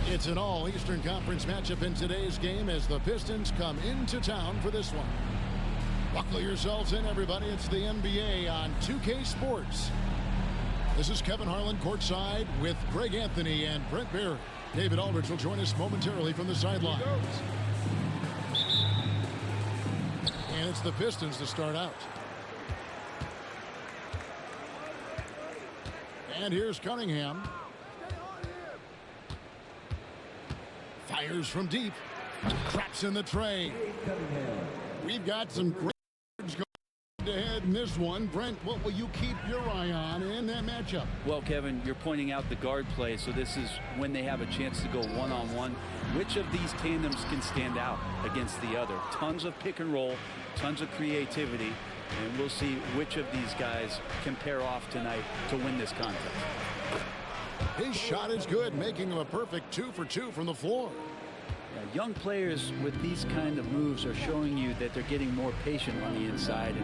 It's an all-Eastern Conference matchup in today's game as the Pistons come into town for this one. Buckle yourselves in, everybody. It's the NBA on 2K Sports. This is Kevin Harlan courtside with Greg Anthony and Brent Barry. David Aldridge will join us momentarily from the sidelines. And it's the Pistons to start out. And here's Cunningham. Fires from deep. Craps in the tray. We've got some great going ahead in this one. Brent, what will you keep your eye on in that matchup? Well, Kevin, you're pointing out the guard play, so this is when they have a chance to go one-on-one. Which of these tandems can stand out against the other? Tons of pick and roll, tons of creativity, and we'll see which of these guys can pair off tonight to win this contest. His shot is good, making him a perfect 2 for 2 from the floor. Yeah, young players with these kind of moves are showing you that they're getting more patient on the inside,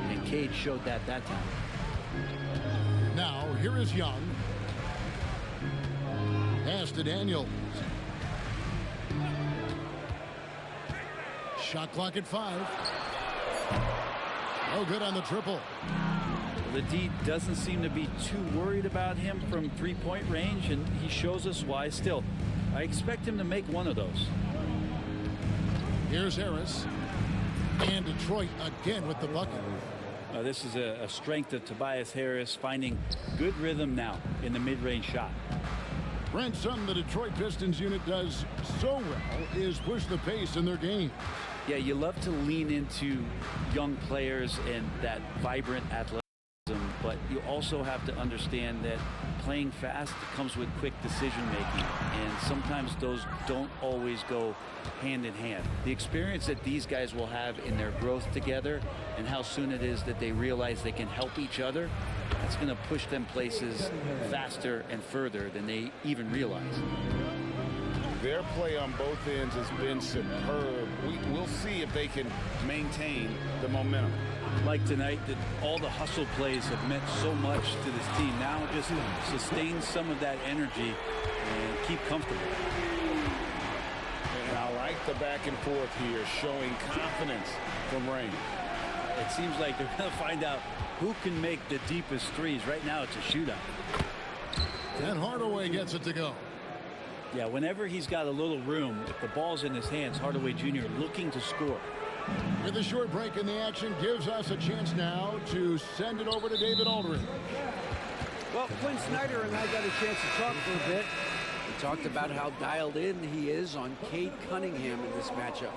and Cade showed that time. Now, here is Young. Pass to Daniels. Shot clock at 5. Oh, good on the triple. The D doesn't seem to be too worried about him from three-point range, and he shows us why. Still, I expect him to make one of those. Here's Harris. And Detroit again with the bucket. This is a strength of Tobias Harris, finding good rhythm now in the mid-range shot. Brent, something the Detroit Pistons unit does so well is push the pace in their game. Yeah, you love to lean into young players and that vibrant athleticism, but you also have to understand that playing fast comes with quick decision making, and sometimes those don't always go hand in hand. The experience that these guys will have in their growth together and how soon it is that they realize they can help each other, that's going to push them places faster and further than they even realize. Their play on both ends has been superb. We'll see if they can maintain the momentum. Like tonight, that all the hustle plays have meant so much to this team. Now just sustain some of that energy and keep comfortable. And I like the back and forth here, showing confidence from Rain. It seems like they're going to find out who can make the deepest threes. Right now, it's a shootout. And Hardaway gets it to go. Yeah, whenever he's got a little room, if the ball's in his hands, Hardaway Jr. looking to score. With a short break in the action, gives us a chance now to send it over to David Aldridge. Well, Quinn Snyder and I got a chance to talk for a bit. We talked about how dialed in he is on Cade Cunningham in this matchup.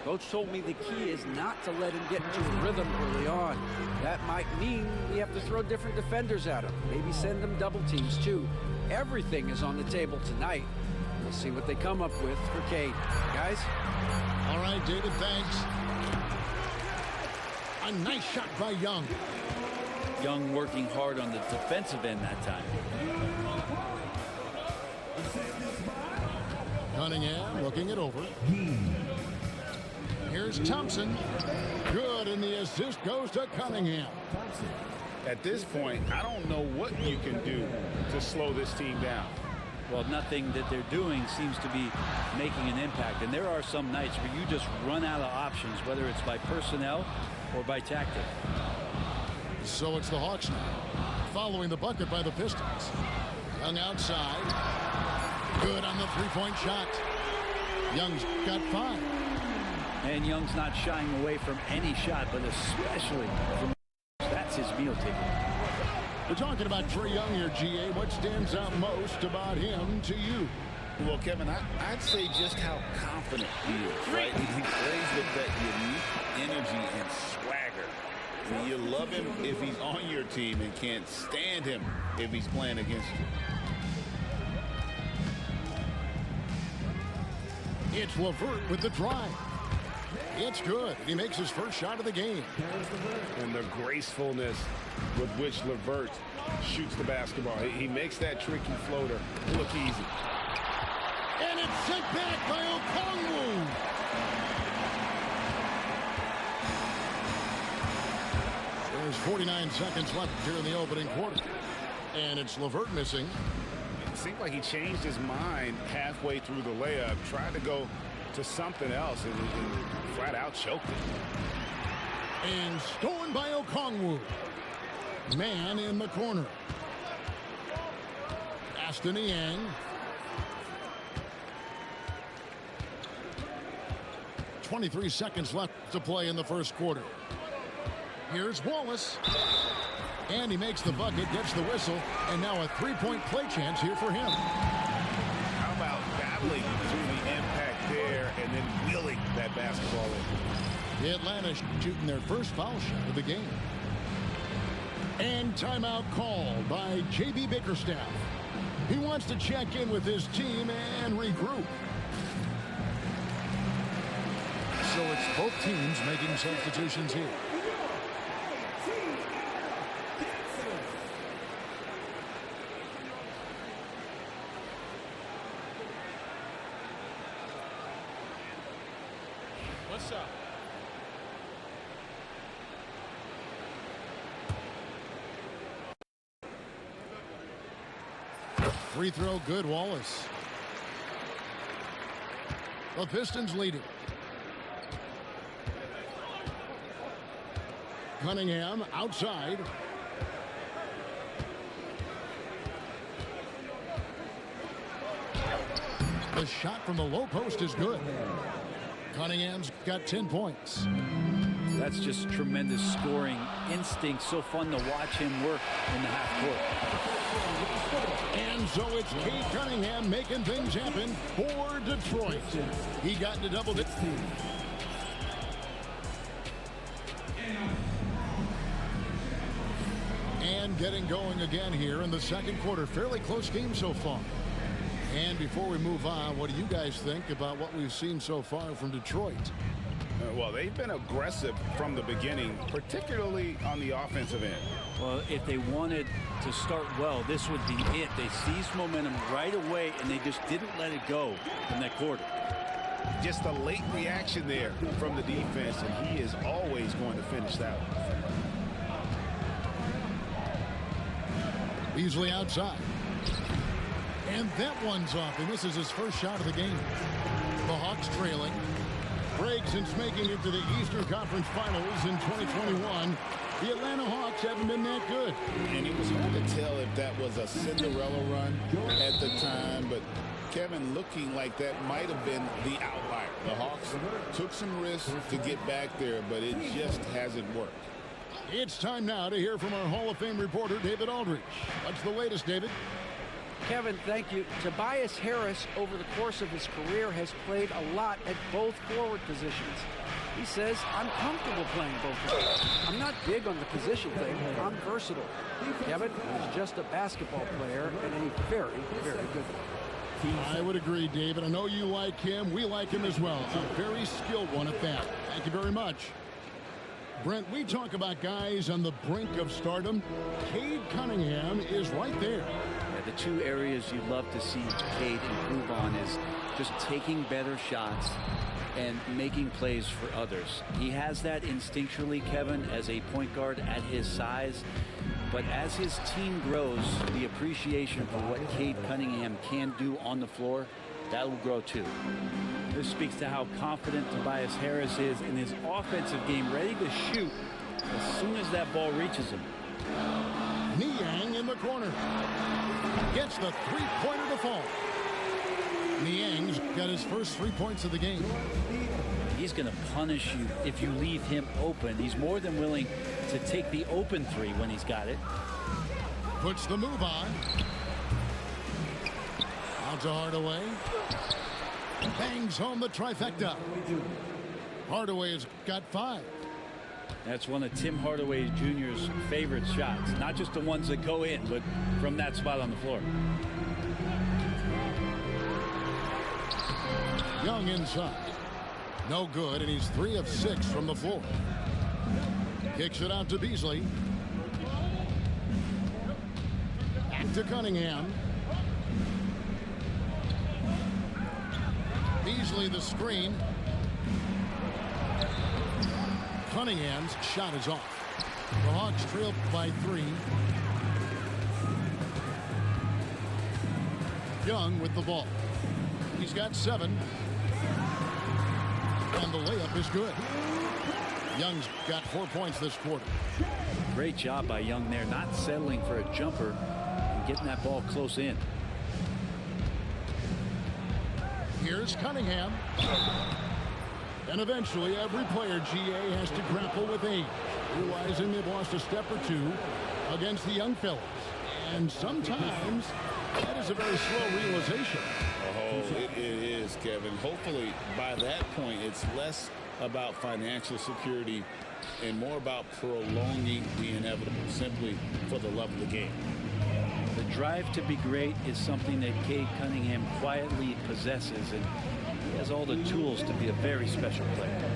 Coach told me the key is not to let him get into a rhythm early on. That might mean we have to throw different defenders at him. Maybe send them double teams too. Everything is on the table tonight. We'll see what they come up with for Cade. Guys? All right, David, thanks. A nice shot by Young. Young working hard on the defensive end that time. Cunningham looking it over. Here's Thompson. Good, and the assist goes to Cunningham. At this point, I don't know what you can do to slow this team down. Well, nothing that they're doing seems to be making an impact. And there are some nights where you just run out of options, whether it's by personnel or by tactic. So it's the Hawks now, following the bucket by the Pistons. Young outside. Good on the three-point shot. Young's got 5. And Young's not shying away from any shot, but especially from that's his meal ticket. We're talking about Trae Young here, GA. What stands out most about him to you? Well, Kevin, I'd say just how confident he is, right? He plays with that unique energy and swagger. I mean, you love him if he's on your team and can't stand him if he's playing against you. It's LeVert with the drive. It's good. He makes his first shot of the game. And the gracefulness with which LeVert shoots the basketball. He makes that tricky floater look easy. And it's sent back by Okongwu. There's 49 seconds left here in the opening quarter. And it's LeVert missing. It seemed like he changed his mind halfway through the layup, tried to go to something else, and flat out choked it. And stolen by Okongwu. Man in the corner. Aston Yang. .23 seconds left to play in the first quarter. Here's Wallace. And he makes the bucket, gets the whistle, and now a three-point play chance here for him. How about battling through the impact there and then wheeling that basketball in? The Atlanta shooting their first foul shot of the game. And timeout called by J.B. Bickerstaff. He wants to check in with his team and regroup. So it's both teams making substitutions here. What's up? Free throw good, Wallace. The Pistons lead it. Cunningham outside. The shot from the low post is good. Cunningham's got 10 points. That's just tremendous scoring instinct. So fun to watch him work in the half court. And so it's Cade Cunningham making things happen for Detroit. He got into double digits. And getting going again here in the second quarter. Fairly close game so far. And before we move on, what do you guys think about what we've seen so far from Detroit? Well, they've been aggressive from the beginning, particularly on the offensive end. Well, if they wanted to start well, this would be it. They seized momentum right away, and they just didn't let it go in that quarter. Just a late reaction there from the defense, and he is always going to finish that one. Beasley outside. And that one's off, and this is his first shot of the game. The Hawks trailing. Break since making it to the Eastern Conference Finals in 2021. The Atlanta Hawks haven't been that good. And it was hard to tell if that was a Cinderella run at the time, but Kevin, looking like that might have been the outlier. The Hawks took some risks to get back there, but it just hasn't worked. It's time now to hear from our Hall of Fame reporter, David Aldridge. What's the latest, David? Kevin, thank you. Tobias Harris, over the course of his career, has played a lot at both forward positions. He says, I'm comfortable playing both of them. I'm not big on the position thing, but I'm versatile. Kevin is just a basketball player and a very, very good one. I would agree, David. I know you like him. We like him as well. A very skilled one at that. Thank you very much. Brent, we talk about guys on the brink of stardom. Cade Cunningham is right there. Yeah, the two areas you love to see Cade improve on is just taking better shots and making plays for others. He has that instinctually, Kevin, as a point guard at his size. But as his team grows, the appreciation for what Cade Cunningham can do on the floor, that will grow too. This speaks to how confident Tobias Harris is in his offensive game, ready to shoot as soon as that ball reaches him. Niang in the corner. Gets the three-pointer to fall. Niang's got his first 3 points of the game. He's going to punish you if you leave him open. He's more than willing to take the open three when he's got it. Puts the move on. Out to Hardaway. Bangs home the trifecta. Hardaway has got 5. That's one of Tim Hardaway Jr.'s favorite shots. Not just the ones that go in, but from that spot on the floor. Young inside. No good, and he's 3 of 6 from the floor. Kicks it out to Beasley. Back to Cunningham. Beasley the screen. Cunningham's shot is off. The Hawks trail by 3. Young with the ball. He's got 7. And the layup is good. Young's got 4 points this quarter. Great job by Young there, not settling for a jumper and getting that ball close in. Here's Cunningham. And eventually every player, GA, has to grapple with age, realizing they've lost a step or 2 against the young fellas. And sometimes that is a very slow realization. Oh, it is, Kevin. Hopefully by that point it's less about financial security and more about prolonging the inevitable, simply for the love of the game. The drive to be great is something that Cade Cunningham quietly possesses, and he has all the tools to be a very special player.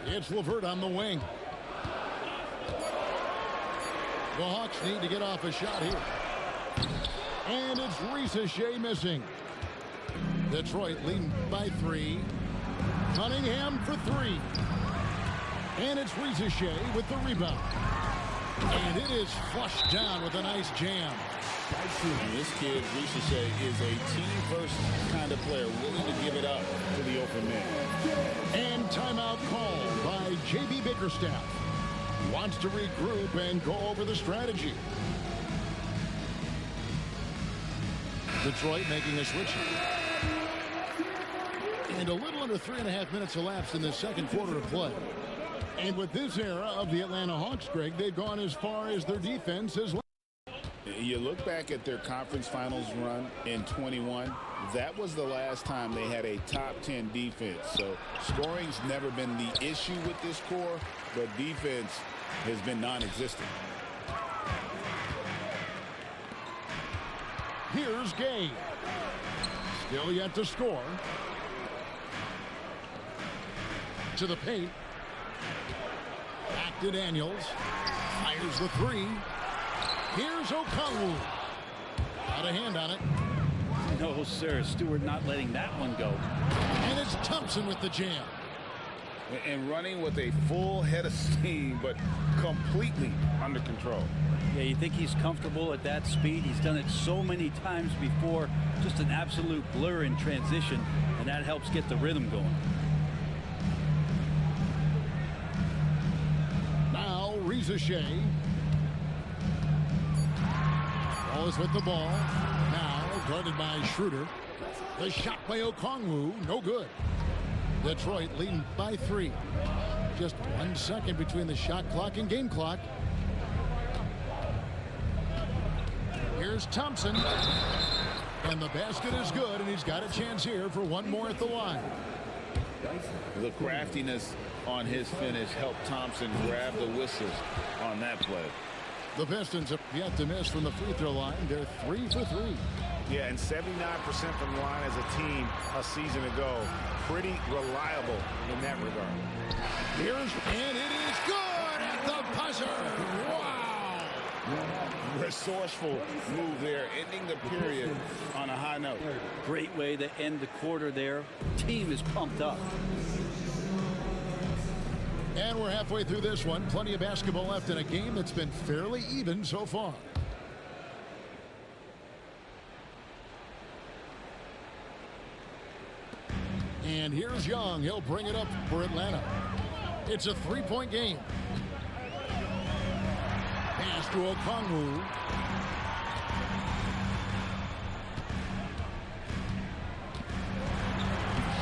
It's LeVert on the wing. The Hawks need to get off a shot here. And it's Ricochet missing. Detroit leading by 3. Cunningham for 3. And it's Ricochet with the rebound. And it is flushed down with a nice jam. This kid, Ricochet, is a team-first kind of player, willing to give it up to the open man. And timeout called by J.B. Bickerstaff. Wants to regroup and go over the strategy. Detroit making a switch. And a little under 3.5 minutes elapsed in the second quarter of play. And with this era of the Atlanta Hawks, Greg, they've gone as far as their defense has. You look back at their conference finals run in 21, that was the last time they had a top 10 defense. So scoring's never been the issue with this core, but defense has been non-existent. Here's Gay. Still yet to score. To the paint. Back to Daniels. Fires the 3. Here's Okongwu. Got a hand on it. No, sir. Stewart not letting that one go. And it's Thompson with the jam. And running with a full head of steam, but completely under control. Yeah, you think he's comfortable at that speed? He's done it so many times before. Just an absolute blur in transition, and that helps get the rhythm going. Now, Ricochet. Wallace with the ball. Now, guarded by Schroeder. The shot by Okongwu, no good. Detroit leading by 3. Just 1 second between the shot clock and game clock. Here's Thompson. And the basket is good, and he's got a chance here for one more at the line. The craftiness on his finish helped Thompson grab the whistle on that play. The Pistons have yet to miss from the free throw line. They're 3 for 3. Yeah, and 79% from the line as a team a season ago. Pretty reliable in that regard. And it is good at the buzzer. Wow. Resourceful move there, ending the period on a high note. Great way to end the quarter there. Team is pumped up. And we're halfway through this one. Plenty of basketball left in a game that's been fairly even so far. And here's Young. He'll bring it up for Atlanta. It's a 3-point game. Pass to Okongwu.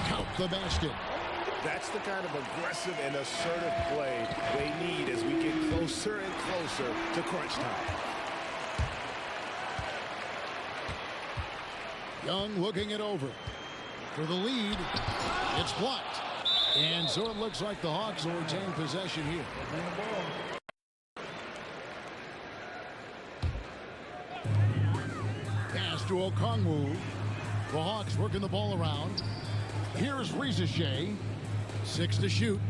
Count the basket. That's the kind of aggressive and assertive play they need as we get closer and closer to crunch time. Young looking it over. For the lead, it's blocked. And so it looks like the Hawks will retain possession here. Pass to Okongwu. The Hawks working the ball around. Here's Ricochet. 6 to shoot.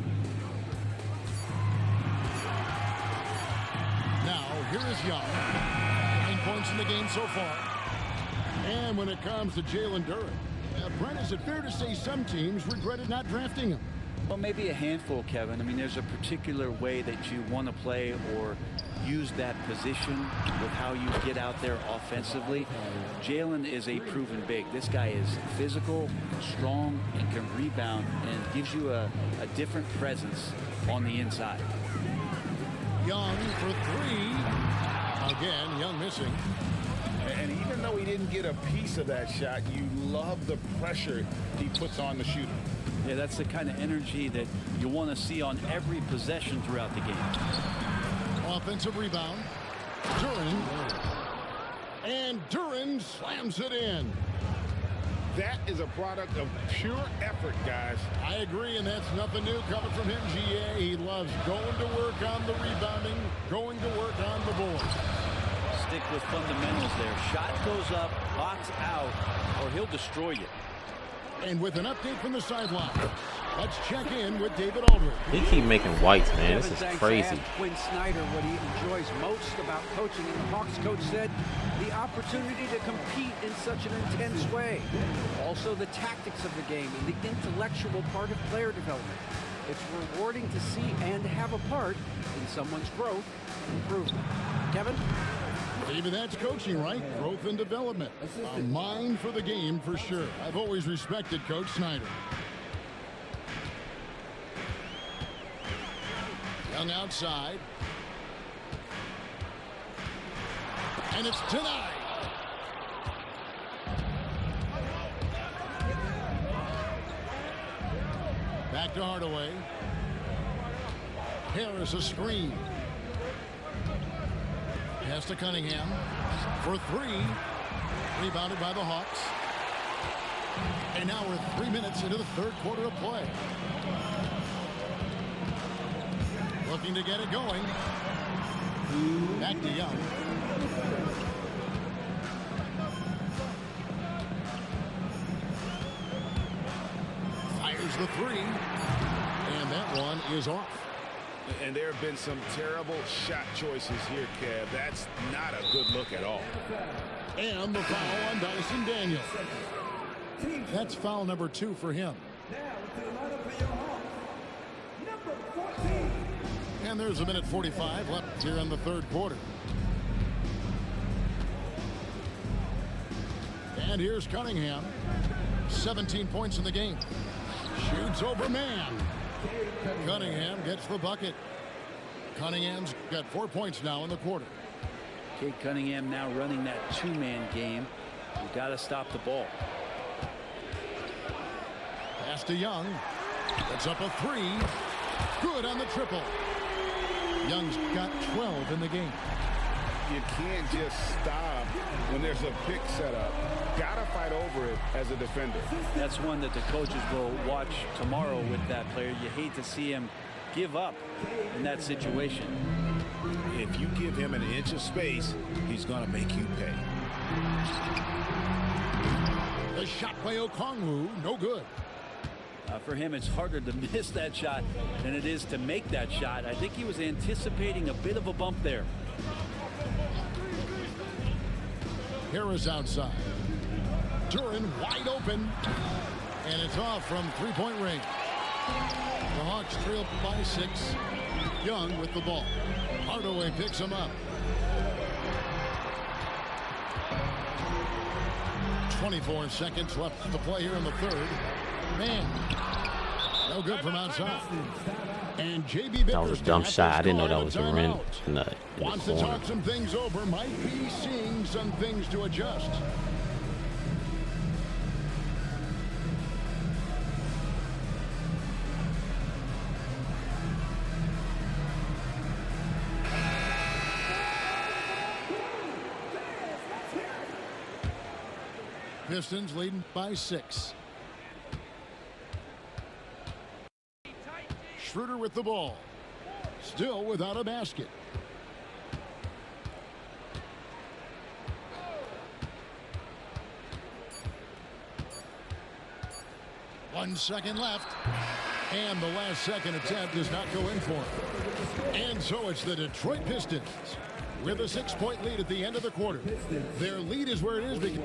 Now, here is Young. 9 points in the game so far. And when it comes to Jalen Duren, Brent, is it fair to say some teams regretted not drafting him? Well, maybe a handful, Kevin. I mean, there's a particular way that you want to play or use that position with how you get out there offensively. Jalen is a proven big. This guy is physical, strong, and can rebound, and gives you a different presence on the inside. Young for three. Again, Young missing. And even though he didn't get a piece of that shot, you love the pressure he puts on the shooter. Yeah, that's the kind of energy that you want to see on every possession throughout the game. Offensive rebound. Duren. And Duren slams it in. That is a product of pure effort, guys. I agree, and that's nothing new coming from him, GA. He loves going to work on the rebounding, going to work on the board. Stick with fundamentals there. Shot goes up, box out, or he'll destroy you. And with an update from the sideline, let's check in with David Aldridge. He keep making whites, man. This Kevin, is thanks. I crazy. asked Quinn Snyder what he enjoys most about coaching, and the Hawks coach said the opportunity to compete in such an intense way. Also the tactics of the game and the intellectual part of player development. It's rewarding to see and have a part in someone's growth and improvement. Kevin? Maybe that's coaching, right? Growth and development. A mind for the game for sure. I've always respected Coach Snyder. Young outside. And it's denied. Back to Hardaway. Harris a screen. Pass to Cunningham for three. Rebounded by the Hawks. And now we're 3 minutes into the third quarter of play. Looking to get it going. Back to Young. Fires the three. And that one is off. And there have been some terrible shot choices here, Kev. That's not a good look at all. And the foul on Dyson Daniels. That's foul number 2 for him. And there's a minute 45 left here in the third quarter. And here's Cunningham. 17 points in the game. Shoots over man. Cunningham gets the bucket. Cunningham's got 4 points now in the quarter. Cade Cunningham now running that two-man game. You've got to stop the ball. Pass to Young. That's up a three. Good on the triple. Young's got 12 in the game. You can't just stop when there's a pick set up. Gotta fight over it as a defender. That's one that the coaches will watch tomorrow with that player. You hate to see him give up in that situation. If you give him an inch of space, he's gonna make you pay. The shot by Okongwu, no good. For him, it's harder to miss that shot than it is to make that shot. I think he was anticipating a bit of a bump there. Harris outside. Duren wide open. And it's off from three-point range. The Hawks trail by 6. Young with the ball. Hardaway picks him up. 24 seconds left to play here in the third. Man, no good from outside. And JB That was a dumb shot. I didn't know that was a rim in the wants to corner. talk some things over. Might be seeing some things to adjust. Pistons leading by 6. Schroeder with the ball. Still without a basket. One second left. And the last second attempt does not go in for him. And so it's the Detroit Pistons with a 6-point lead at the end of the quarter. Their lead is where it is because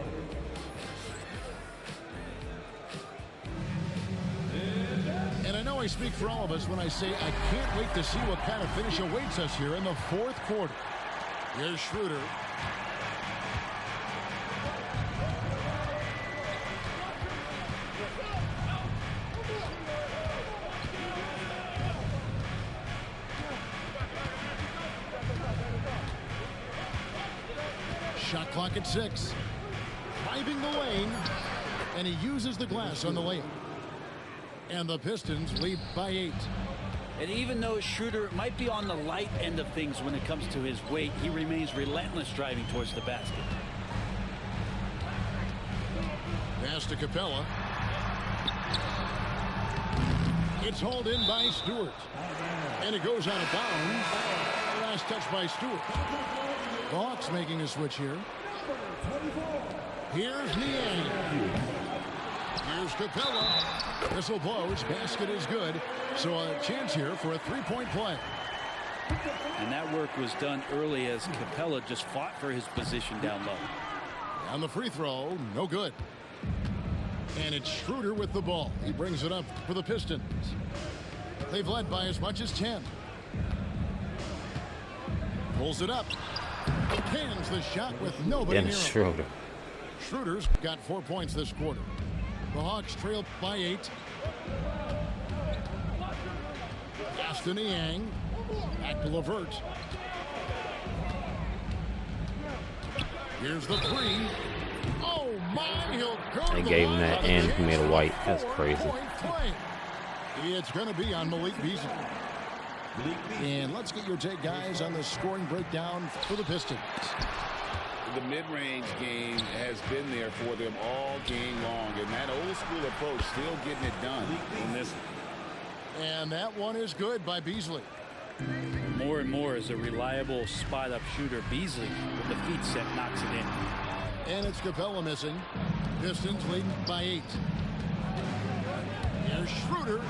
I speak for all of us when I say I can't wait to see what kind of finish awaits us here in the fourth quarter. Here's Schroeder. Shot clock at 6. Driving the lane, and he uses the glass on the layup. And the Pistons lead by 8. And even though Schroeder might be on the light end of things when it comes to his weight, he remains relentless driving towards the basket. Pass to Capella. It's hauled in by Stewart. And it goes out of bounds. Last touch by Stewart. The Hawks making a switch here. Here's Niang. Here's Capella. Whistle blows. Basket is good. So a chance here for a three-point play. And that work was done early as Capella just fought for his position down low. On the free throw, no good. And it's Schroeder with the ball. He brings it up for the Pistons. They've led by as much as 10. Pulls it up. Cans the shot with nobody near him. Schroeder. Schroeder's got 4 points this quarter. The Hawks trail by 8. Pass to Niang. Back to LeVert. Here's the three. Oh my, he'll go. They gave him that and he made a white. That's crazy. It's going to be on Malik Beasley. And let's get your take, guys, on the scoring breakdown for the Pistons. The mid-range game has been there for them all game long, and that old-school approach still getting it done in this. And that one is good by Beasley. More and more as a reliable spot-up shooter, Beasley with the feet set knocks it in. And it's Capella missing. Pistons leading by 8. Here's Schroeder.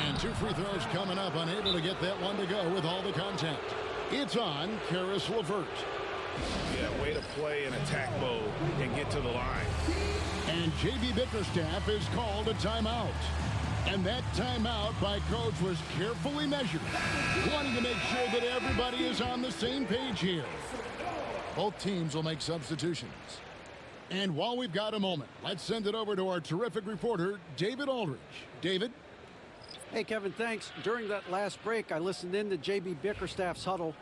And 2 free throws coming up, unable to get that one to go with all the contact. It's on Karis LeVert. Yeah, way to play in attack mode and get to the line. And J.B. Bickerstaff is called a timeout. And that timeout by coach was carefully measured, wanting to make sure that everybody is on the same page here. Both teams will make substitutions. And while we've got a moment, let's send it over to our terrific reporter, David Aldridge. David? Hey, Kevin, thanks. During that last break, I listened in to J.B. Bickerstaff's huddle,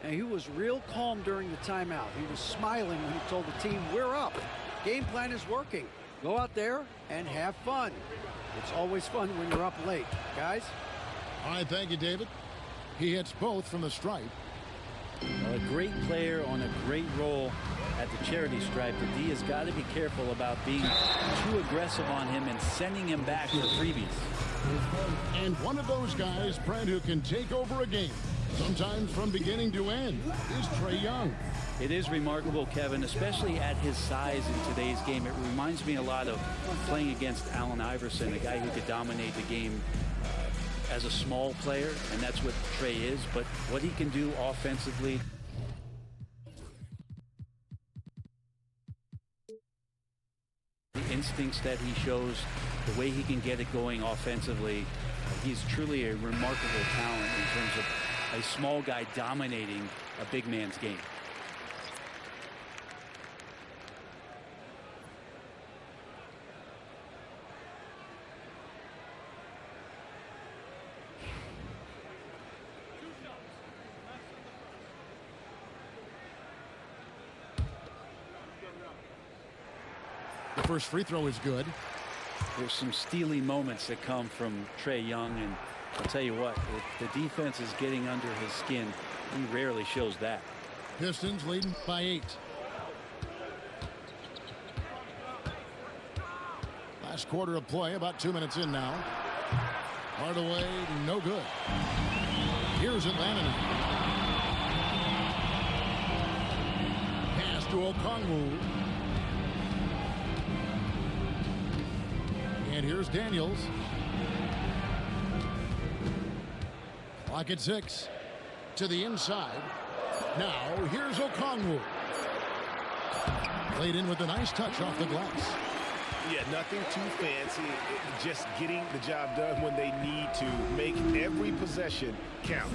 and he was real calm during the timeout. He was smiling when he told the team, we're up. Game plan is working. Go out there and have fun. It's always fun when you're up late. Guys? All right, thank you, David. He hits both from the stripe. A great player on a great role at the charity stripe. The D has got to be careful about being too aggressive on him and sending him back for freebies. And one of those guys, Brent, who can take over a game, sometimes from beginning to end, is Trae Young. It is remarkable, Kevin, especially at his size in today's game. It reminds me a lot of playing against Allen Iverson, a guy who could dominate the game as a small player, and that's what Trae is. But what he can do offensively, the instincts that he shows, the way he can get it going offensively, he's truly a remarkable talent in terms of a small guy dominating a big man's game. The first free throw is good. There's some steely moments that come from Trae Young, and I'll tell you what, if the defense is getting under his skin, he rarely shows that. Pistons leading by 8. Last quarter of play, about 2 minutes in now. Hardaway, no good. Here's Atlanta now. Pass to Okongwu. And here's Daniels. Clock at 6. To the inside. Now here's Okongwu. Played in with a nice touch off the glass. Yeah, nothing too fancy. Just getting the job done when they need to. Make every possession count.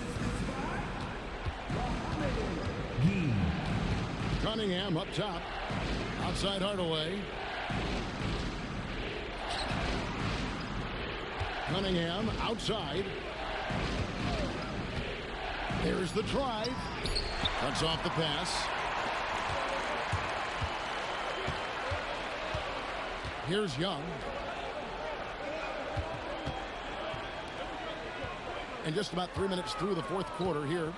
Cunningham up top. Outside Hardaway. Cunningham outside. There's the drive. Cuts off the pass. Here's Young. And just about 3 minutes through the fourth quarter here.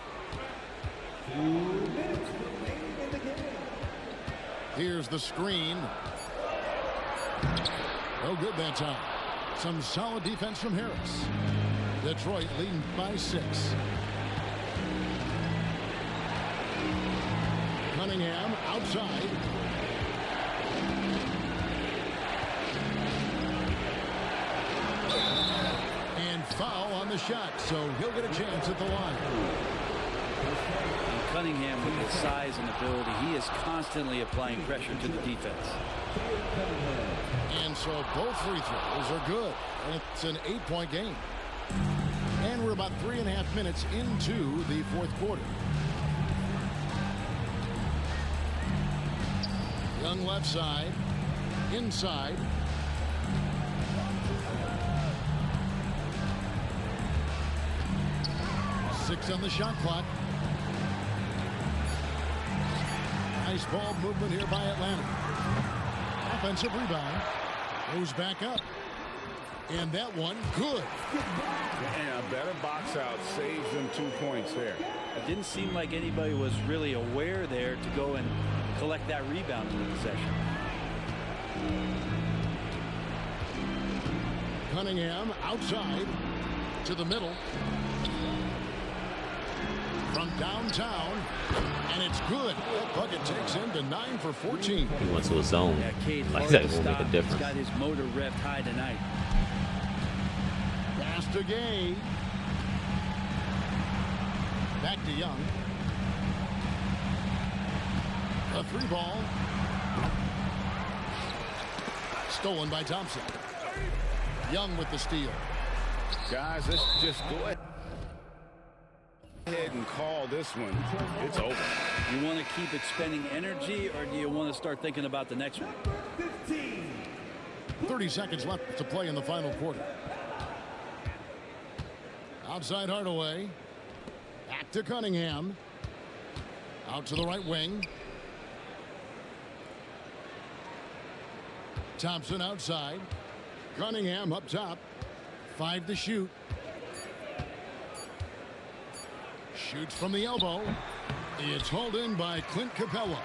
Here's the screen. No good that time. Some solid defense from Harris. Detroit leading by 6. Cunningham outside. And foul on the shot, so he'll get a chance at the line. And Cunningham, with his size and ability, he is constantly applying pressure to the defense. And so both free throws are good. And it's an 8-point game. And we're about 3.5 minutes into the fourth quarter. Young left side. Inside. Six on the shot clock. Nice ball movement here by Atlanta. Offensive rebound. Goes back up. And that one, good. And a better box out saves them 2 points there. It didn't seem like anybody was really aware there to go and collect that rebound in the possession. Cunningham outside to the middle. From downtown. And it's good. That bucket takes him to 9 for 14. He went to a zone. Yeah, Cade, Like hard that to will make stop. a difference. He's got his motor revved high tonight. Pass to Gay. Back to Young. A 3 ball. Stolen by Thompson. Young with the steal. Guys, let's just go ahead and call this one. It's over. You want to keep expending energy, or do you want to start thinking about the next one? 30 seconds left to play in the final quarter. Outside Hardaway. Back to Cunningham. Out to the right wing. Thompson outside. Cunningham up top. 5 to shoot. Shoots from the elbow. It's hauled in by Clint Capella.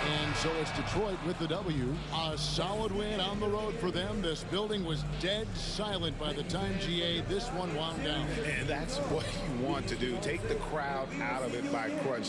And so it's Detroit with the W. A solid win on the road for them. This building was dead silent by the time, GA, this one wound down. And that's what you want to do. Take the crowd out of it by crunch.